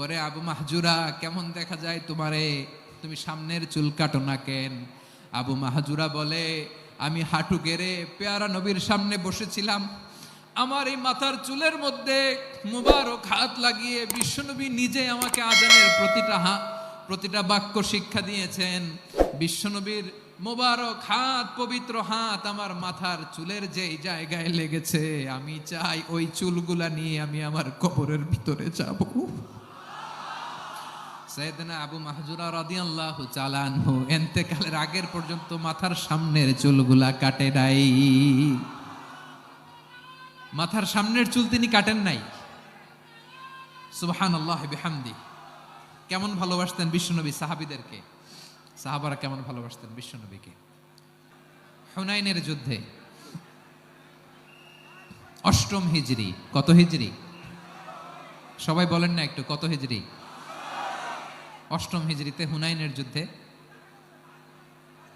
ওরে আবু মাহজুরা, কেমন দেখা যায় তোমারে, তুমি সামনের চুল কাটো না কেন? আবু মাহজুরা বলে, আমি হাঁটু গেড়ে পেয়ারা নবীর সামনে বসেছিলাম, আমার এই মাথার চুলের মধ্যে মুবারক হাত লাগিয়ে বিশ্বনবী নিজে আমাকে আজানের প্রতিটা বাক্য শিক্ষা দিয়েছেন। বিশ্বনবীর মোবারক হাত, পবিত্র হাত আমার মাথার চুলের যেই জায়গায় লেগেছে, আমি চাই ওই চুলগুলা নিয়ে আমি আমার কবরের ভিতরে যাব। সাইয়েদনা আবু মাহজুরা রাদিয়াল্লাহু তাআলা আনহু ইন্তেকালের আগের পর্যন্ত মাথার সামনের চুলগুলা কাটে নাই। মাথার সামনের চুল তিনি কাটেন নাই। সুবহানাল্লাহ বিহামদি। কেমন ভালোবাসতেন বিশ্বনবী সাহাবীদেরকে, সাহাবারা কেমন ভালোবাসতেন বিশ্বনবীকে। হুনাইনের যুদ্ধে ৮ম হিজরি, কত হিজরি সবাই বলেন না একটু, কত হিজরি? ৮ম হিজরিতে হুনাইনের যুদ্ধে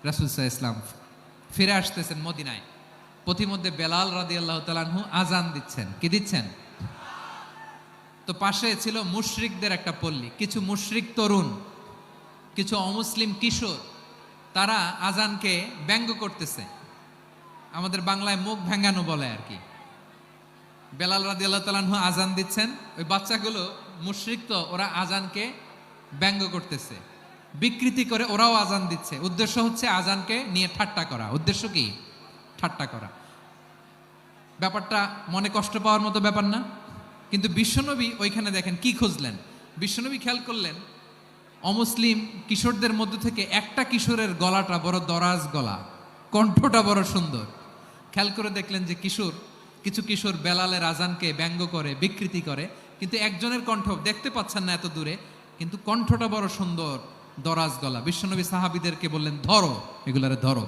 রাসূল সাল্লাল্লাহু আলাইহি ওয়াসাল্লাম ফিরে আসতেছেন মদিনায়। পথিমধ্যে বেলাল রাদিয়াল্লাহু তাআলা আনহু আজান দিচ্ছেন। কি দিচ্ছেন? তো পাশে ছিল মুশরিকদের একটা পল্লী, কিছু মুশরিক তরুণ, কিছু অমুসলিম কিশোর, তারা আজানকে ব্যঙ্গ করতেছে। আমাদের বাংলায় মুখ ভেঙ্গানো বলে আর কি। বেলাল রাদিয়াল্লাহু তাআলা আনহু আজান দিচ্ছেন, ওই বাচ্চাগুলো মুশরিক, তো ওরা আজানকে ব্যঙ্গ করতেছে, বিকৃতি করে ওরাও আজান দিচ্ছে। উদ্দেশ্য হচ্ছে আজানকে নিয়ে ঠাট্টা করা। উদ্দেশ্য কি? ঠাট্টা করা। ব্যাপারটা মনে কষ্ট পাওয়ার মতো ব্যাপার না? কিন্তু বিশ্বনবী ওইখানে দেখেন কি খুঁজলেন। বিশ্বনবী খেয়াল করলেন অমুসলিম কিশোরদের মধ্য থেকে একটা কিশোরের গলাটা বড় দরাজ গলা, কণ্ঠটা বড় সুন্দর। খেয়াল করে দেখলেন যে কিছু কিশোর বেলালের আজানকে ব্যঙ্গ করে, বিকৃতি করে, কিন্তু একজনের কণ্ঠ দেখতে পাচ্ছেন না এত দূরে, কিন্তু কণ্ঠটা বড় সুন্দর, দরাজ গলা। বিশ্বনবী সাহাবীদেরকে বললেন, ধরো এগুলারে, ধরো।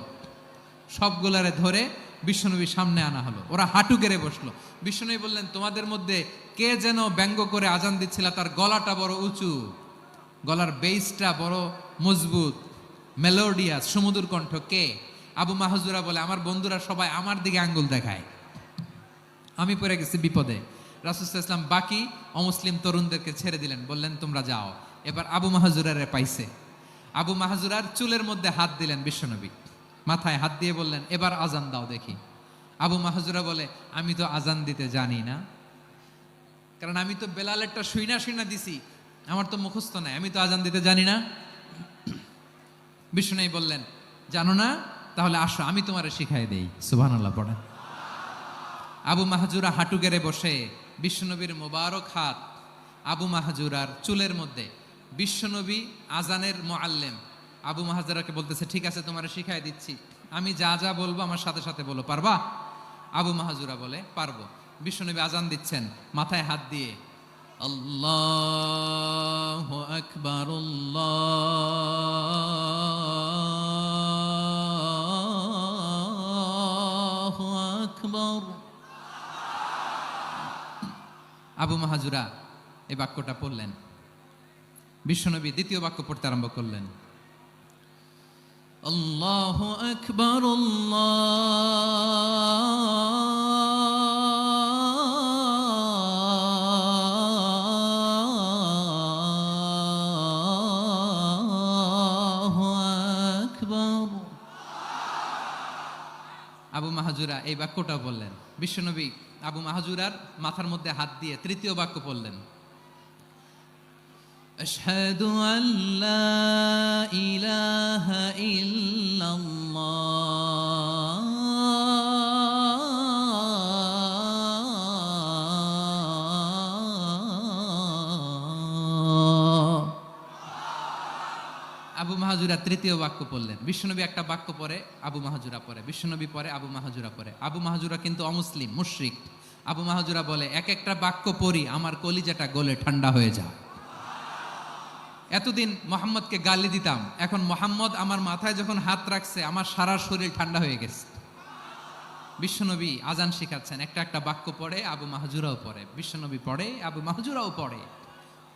সবগুলারে ধরে বিশ্বনবীর সামনে আনা হলো। ওরা হাঁটু গেড়ে বসলো। বিশ্বনবী বললেন, তোমাদের মধ্যে কে যেন ব্যঙ্গ করে আজান দিচ্ছিল, তার গলাটা বড় উঁচু, গলার বেসটা বড় মজবুত, মেলোডিয়াস, সুমধুর কণ্ঠ। কে? আবু মাহজুরা বলে, আমার বন্ধুরা সবাই আমার দিকে আঙ্গুল দেখায়, আমি পড়ে গেছি বিপদে। রাসূল সাল্লাল্লাহু আলাইহি ওয়াসাল্লাম বাকি অমুসলিম তরুণদেরকে ছেড়ে দিলেন, বললেন তোমরা যাও। এবার আবু মাহজুরারে পাইছে। আবু মাহজুরার চুলের মধ্যে হাত দিলেন বিশ্বনবী, মাথায় হাত দিয়ে বললেন, এবার আজান দাও দেখি। আবু মাহজুরা বলে, আমি তো আজান দিতে জানি না, কারণ আমি তো বেলালেরটা শুইনা দিছি, আমার তো মুখস্থ নাই, আমি তো আজান দিতে জানি না। বিশ্বনবী বললেন, জানো না? তাহলে আসো আমি তোমারে শিখাই দেই। সুবহানাল্লাহ পড়েন। আবু মাহজুরা হাঁটু গেড়ে বসে, বিশ্বনবীর মোবারক হাত আবু মাহজুরার চুলের মধ্যে। বিশ্বনবী আজানের মুআল্লিম আবু মাহজুরাকে বলতেছে, ঠিক আছে তোমারে শিখাই দিচ্ছি, আমি যা যা বলবো আমার সাথে সাথে বলো, পারবা? আবু মাহজুরা বলে, পারবো। বিশ্বনবী আজান দিচ্ছেন, মাথায় হাত দিয়ে আল্লাহু আকবার, আল্লাহু আকবার। আবু মাহজুরা এই বাক্যটা পড়লেন। বিশ্বনবী দ্বিতীয় বাক্য পড়তে আরম্ভ করলেন, আল্লাহু আকবার, আল্লাহু আকবার। আবু মাহজুরা এই বাক্যটা বললেন। বিশ্বনবী আবু মাহজুরার মাথার মধ্যে হাত দিয়ে তৃতীয় বাক্য পড়লেন, আশহাদু আল্লা ইলাহা ইল্লাল্লাহ, আবু মাহজুরা তৃতীয় বাক্য পড়লেন। বিশ্বনবী একটা বাক্য পরে আবু মাহজুরা পরে, বিশ্বনবী পরে আবু মাহজুরা পরে। আবু মাহজুরা কিন্তু অমুসলিম, মুশরিক। আবু মাহজুরা বলে, এক একটা বাক্য পড়ি আমার কলিজাটা গলে ঠান্ডা হয়ে যায়। এতদিন মোহাম্মদকে গালি দিতাম, এখন মোহাম্মদ আমার মাথায় যখন হাত রাখছে আমার সারা শরীর ঠান্ডা হয়ে গেছে। বিশ্বনবী আজান শিখাচ্ছেন, একটা একটা বাক্য পড়ে আবু মাহজুরাও পড়ে, বিশ্বনবী পড়ে, আবু মাহজুরাও পড়ে।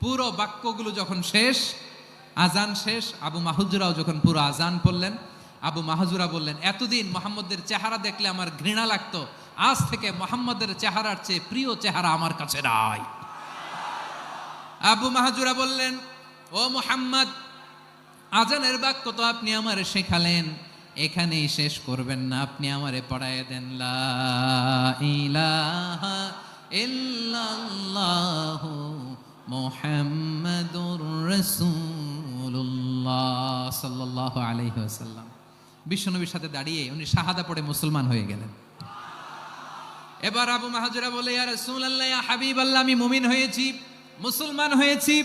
পুরো বাক্যগুলো যখন শেষ, আজান শেষ, আবু মাহজুরাও যখন পুরো আজান পড়লেন, আবু মাহজুরা বললেন, এতদিন মোহাম্মদের চেহারা দেখলে আমার ঘৃণা লাগতো, আজ থেকে মোহাম্মদের চেহারার চেয়ে প্রিয় চেহারা আমার কাছে নাই। আবু মাহজুরা বললেন, ও মুহাম্মদ, আজানের বাক্য তো আপনি আমারে শেখালেন, এখানেই শেষ করবেন না, আপনি আমারে পড়ায় দেন লা ইলাহা ইল্লাল্লাহু মুহাম্মাদুর রাসূলুল্লাহ সাল্লাল্লাহু আলাইহি ওয়াসাল্লাম। বিশ্বনবীর সাথে দাঁড়িয়ে উনি শাহাদা পড়ে মুসলমান হয়ে গেলেন। এবার আবু মাহজুরা বলে, ইয়া রাসূলুল্লাহ, ইয়া হাবিবাল্লাহ, আমি মুমিন হয়েছি, মুসলমান হয়েছি,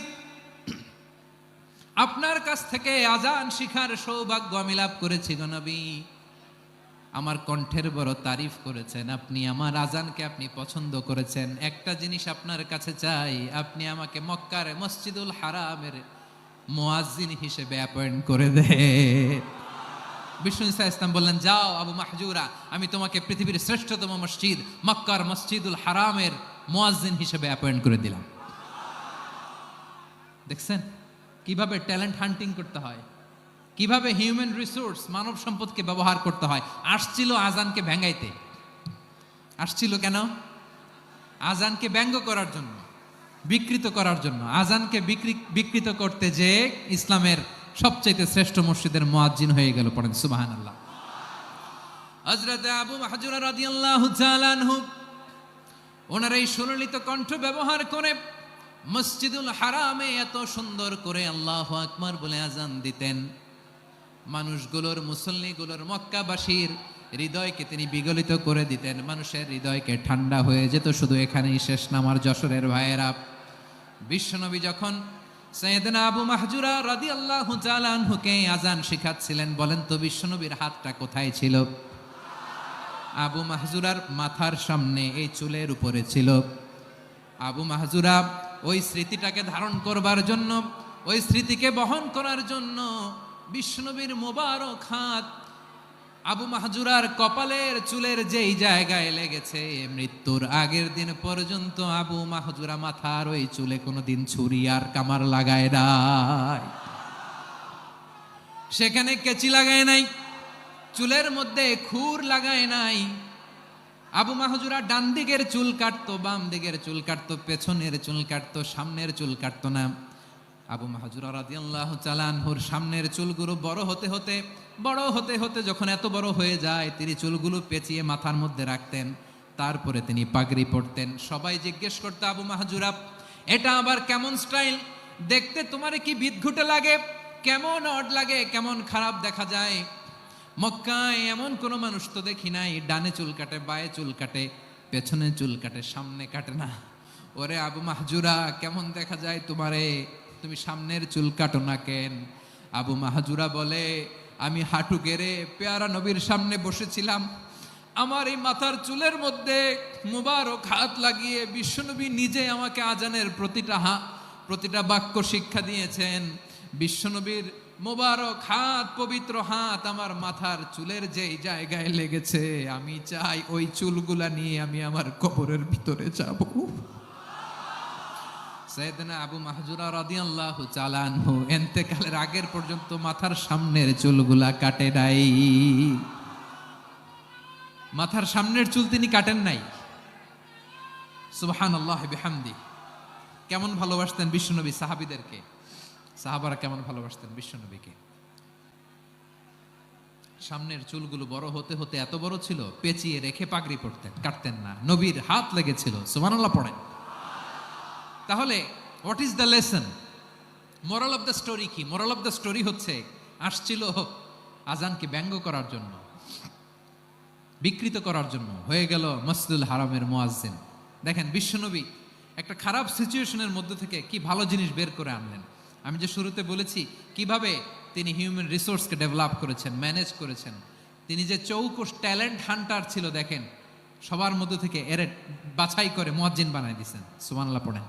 আপনার কাছ থেকে আজান শিখার সৌভাগ্য আমি লাভ করেছি গো নবী। আমার কণ্ঠের বড় তারিফ করেছেন আপনি, আমার আজানকে আপনি পছন্দ করেছেন। একটা জিনিস আপনার কাছে চাই, আপনি আমাকে মক্কার মসজিদুল হারামের মুয়াজ্জিন হিসেবে অ্যাপয়েন্ট করে দেন। বিষ্ণু ইসা ইসলাম বললেন, যাও আবু মাহজুরা, আমি তোমাকে পৃথিবীর শ্রেষ্ঠতম মসজিদ মক্কার মসজিদুল হারামের মুয়াজ্জিন হিসেবে অ্যাপয়েন্ট করে দিলাম। দেখছেন কিভাবে ট্যালেন্ট হান্টিং করতে হয়, কিভাবে হিউম্যান রিসোর্স মানব সম্পদকে ব্যবহার করতে হয়। আসছিল আজানকে ভেঙাইতে, আসছিল কেন? আজানকে ব্যঙ্গ করার জন্য, বিকৃত করার জন্য। আজানকে বিকৃত করতে যে ইসলামের সবচেয়ে শ্রেষ্ঠ মসজিদের মুয়াজ্জিন হয়ে গেল। পড়েন সুবহানাল্লাহ। হযরত আবু মাহজুরা রাদিয়াল্লাহু তাআলা আনহু ওনার এই সুললিত কণ্ঠ ব্যবহার করে মসজিদুল হারামে এত সুন্দর করে আল্লাহু আকবার বলে আজান দিতেন, মানুষগুলোর, মুসল্লিগুলোর, মক্কাবাসীর হৃদয়কে তিনি বিগলিত করে দিতেন, মানুষের হৃদয়কে ঠান্ডা হয়ে যেত। শুধু এখানেই শেষ না আমার যশোরের ভাইয়েরা, বিশ্বনবী যখন সাইয়েদনা আবু মাহজুরা রাদিয়াল্লাহু তাআলা আনহুকে আজান শিখাচ্ছিলেন, বলেন তো বিশ্বনবীর হাতটা কোথায় ছিল? আবু মাহজুরার মাথার সামনে, এই চুলের উপরে ছিল। আবু মাহজুরা ওই স্মৃতিটাকে ধারণ করবার জন্য, ওই স্মৃতিকে বহন করার জন্য বিশ্বনবীর মোবারক হাত আবু মাহজুরার কপালের চুলের যেই জায়গায় লেগেছে, মৃত্যুর আগের দিন পর্যন্ত আবু মাহজুরা মাথার ওই চুলে কোনোদিন ছুরি আর কামার লাগায় নাই, সেখানে কেচি লাগায় নাই, চুলের মধ্যে খুর লাগায় নাই। আবু মাহজুরা ডান দিকের চুল কাটতো, বাম দিকের চুল কাটতো, পেছনের চুল কাটতো, সামনের চুল কাটতো না। আবু মাহজুরা রাদিয়াল্লাহু তাআলা আনহুর সামনের চুলগুলো বড় হতে হতে যখন এত বড় হয়ে যায়, তিনি চুলগুলো পেঁচিয়ে মাথার মধ্যে রাখতেন, তারপরে তিনি পাগড়ি পরতেন। সবাই জিজ্ঞেস করতো, আবু মাহজুরা, এটা আবার কেমন স্টাইল? দেখতে তোমার কি বিদঘুটে লাগে, কেমন অড লাগে, কেমন খারাপ দেখা যায়। মক্কায় এমন কোন মানুষ তো দেখি নাই, ডানে চুল কাটে, বায়ে চুল কাটে, পেছনে চুল কাটে, সামনে কাটে না। ওরে আবু মাহজুরা, কেমন দেখা যায় তোমারে, তুমি সামনের চুল কাটো না কেন? আবু মাহজুরা বলে, আমি হাঁটু গেড়ে পেয়ারা নবীর সামনে বসেছিলাম, আমার এই মাথার চুলের মধ্যে মুবারক হাত লাগিয়ে বিশ্বনবী নিজে আমাকে আজানের প্রতিটা বাক্য শিক্ষা দিয়েছেন। বিশ্বনবীর মোবারক হাত, পবিত্র হাত আমার মাথার চুলের যেই জায়গায় লেগেছে, আমি চাই ওই চুলগুলা নিয়ে আমি আমার কবরের ভিতরে যাব। সাইয়েদনা আবু মাহজুরা রাদিয়াল্লাহু তাআলা আনহু ইন্তেকালের আগের পর্যন্ত মাথার সামনের চুলগুলা কাটে নাই, মাথার সামনের চুল তিনি কাটেন নাই। সুবহানাল্লাহি বিহামদি। কেমন ভালোবাসতেন বিশ্বনবী সাহাবীদেরকে, সাহাবারা কেমন ভালোবাসতেন বিশ্বনবীকে। সামনের চুলগুলো বড় হতে হতে এত বড় ছিল, পেঁচিয়ে রেখে পাগড়ি পরতেন, কাটতেন না। নবীর হাত লেগেছিল, সুবহানাল্লাহ পড়েন। তাহলে what is the lesson, moral of the story কি? মোরাল অফ দ্য স্টোরি হচ্ছে, আসছিল আজানকে ব্যঙ্গ করার জন্য, বিকৃত করার জন্য, হয়ে গেল মসজিদুল হারামের মুয়াজ্জিন। দেখেন বিশ্বনবী একটা খারাপ সিচুয়েশনের মধ্যে থেকে কি ভালো জিনিস বের করে আনলেন। আমি যে শুরুতে বলেছি কিভাবে তিনি হিউম্যান রিসোর্সকে ডেভেলপ করেছেন, ম্যানেজ করেছেন। তিনি যে চৌকস ট্যালেন্ট হান্টার ছিল, দেখেন সবার মধ্যে থেকে এর বাছাই করে মুয়াজ্জিন বানাই দিয়েছেন। সুবহানাল্লাহ পড়েন।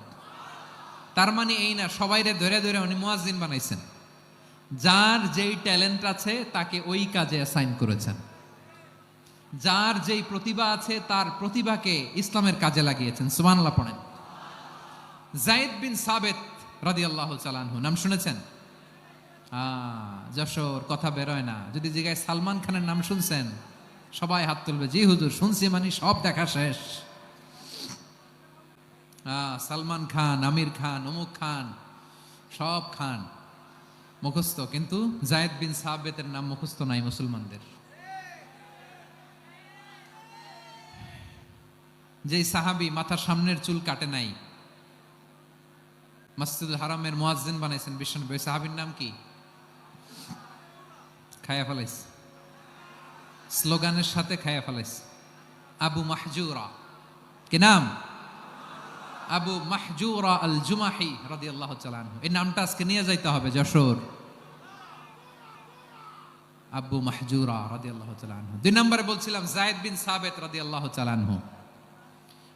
তার মানে এই না সবাইরে ধরে ধরে উনি মুয়াজ্জিন বানাইছেন, যার যেই ট্যালেন্ট আছে তাকে ওই কাজে অ্যাসাইন করেছেন, যার যেই প্রতিভা আছে তার প্রতিভাকে ইসলামের কাজে লাগিয়েছেন। সুবহানাল্লাহ পড়েন। যায়েদ বিন সাবিত রাদিয়াল্লাহু তাআলা আনহু, নাম শুনেছেন? যশোর, কথা বেরোয় না। যদি জিজ্ঞাসা সালমান খানের নাম শুনছেন, সবাই হাত তুলবে, জি হুজুর শুনছি, মানে সব দেখা শেষ। সালমান খান, আমির খান, অমুক খান, সব খান মুখস্থ, কিন্তু জায়েদ বিন সাবেতের নাম মুখস্থ নাই মুসলমানদের। যেই সাহাবী মাথার সামনের চুল কাটে নাই, মসজিদুল হারামের মুয়াজ্জিন বানাইছেন বিশ্বনবী, ওই সাহাবীর নাম কি? খায়া ফেলাইছে, স্লোগানের সাথে খায়া ফেলাইছে। আবু মাহজুরা, কি নাম? আবু মাহজুরা আল জুমাহি রাদিয়াল্লাহু তাআলা আনহু। এই নামটা আজকে নিয়ে যাইতে হবে যশোর। আবু মাহজুরা রাদিয়াল্লাহু তাআলা আনহু। 2 নম্বরে বলছিলাম জায়েদ বিন সাবিত রাদিয়াল্লাহু তাআলা আনহু।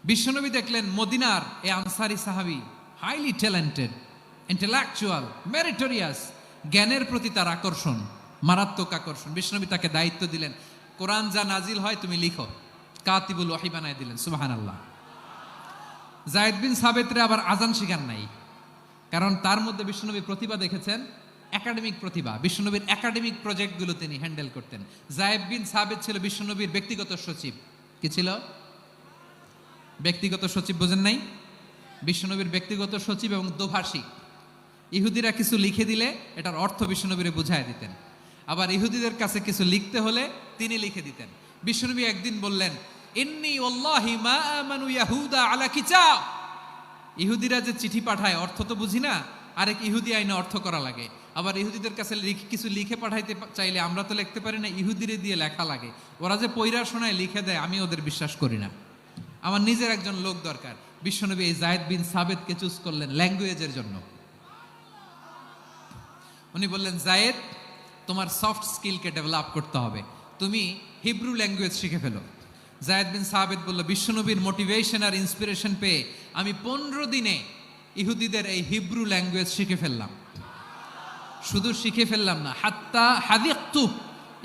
বিশ্বনবী দেখলেন মদিনার এই আনসারী সাহাবী হাইলি ট্যালেন্টেড, ইন্টেলেকচুয়াল, মেরিটোরিয়াস, জ্ঞানের প্রতি তার আকর্ষণ, মারাত্মক আকর্ষণ। বিশ্বনবী তাকে দায়িত্ব দিলেন, কোরআন যা নাজিল হয় তুমি লিখো, কাতিবুল ওয়াহি বানায় দিলেন। সুবহানাল্লাহ। জায়েদ বিন সাবিতরে আবার আজান শিখান নাই, কারণ তার মধ্যে বিশ্বনবী প্রতিভা দেখেছেন, একাডেমিক প্রতিভা। বিশ্বনবীর একাডেমিক প্রজেক্টগুলো তিনি হ্যান্ডেল করতেন। জায়েদ বিন সাবিত ছিল বিশ্বনবীর ব্যক্তিগত সচিব। কি ছিল? ব্যক্তিগত সচিব, বোঝেন নাই? বিশ্বনবীর ব্যক্তিগত সচিব এবং দোভাষী। ইহুদিরা কিছু লিখে দিলে এটার অর্থ বিশ্বনবীরে বুঝায় দিতেন, আবার ইহুদিদের কাছে কিছু লিখতে হলে তিনি লিখে দিতেন। বিশ্বনবী একদিন বললেন, ইন্নী ওয়াল্লাহি মা আমানু ইয়াহুদা আলা কিতাব। ইহুদিরা যে চিঠি পাঠায় অর্থ তো বুঝি না, আরেক ইহুদি আইনে অর্থ করা লাগে। আবার ইহুদিদের কাছে কিছু লিখে পাঠাইতে চাইলে আমরা তো লিখতে পারি না, ইহুদিরে দিয়ে লেখা লাগে। ওরা যে পয়রা শোনায় লিখে দেয়, আমি ওদের বিশ্বাস করি না, আমার নিজের একজন লোক দরকার। বিশ্বনবী এই জায়েদ বিন সাবিতকে চুজ করলেন ল্যাঙ্গুয়েজের জন্য। উনি বললেন, জায়েদ, তোমার সফট স্কিলকে ডেভেলপ করতে হবে, তুমি হিব্রু ল্যাঙ্গুয়েজ শিখে ফেলো। জায়েদ বিন সাবিত বলল, বিশ্বনবীর মোটিভেশন আর ইন্সপিরেশন পেয়ে আমি 15 দিনে ইহুদিদের এই হিব্রু ল্যাঙ্গুয়েজ শিখে ফেললাম। শুধু শিখে ফেললাম না, হাত্তা হাদিকতু,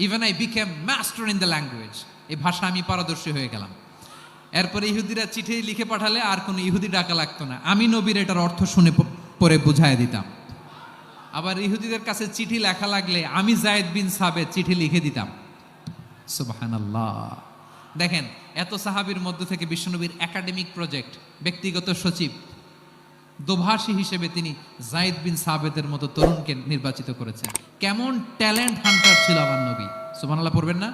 even I became master in the language. এই ভাষা আমি পারদর্শী হয়ে গেলাম। এরপরে ইহুদিরা চিঠি লিখে পাঠালে আর কোনো ইহুদি ডাকা লাগতো না, আমি নবীর এটার অর্থ শুনে পরে বুঝায় দিতাম। আবার ইহুদিদের কাছে চিঠি লেখা লাগলে আমি জায়েদ বিন সাবিত চিঠি লিখে দিতাম। সুবহানাল্লাহ। দেখেন, এত সাহাবীর মধ্য থেকে বিশ্বনবীর একাডেমিক প্রজেক্ট, ব্যক্তিগত সচিব, দোভাষী হিসেবে তিনি জায়েদ বিন সাবিতের মতো তরুণকে নির্বাচিত করেছেন। কেমন ট্যালেন্ট হান্টার ছিল আমার নবী! সুবহানাল্লাহ পড়বেন না?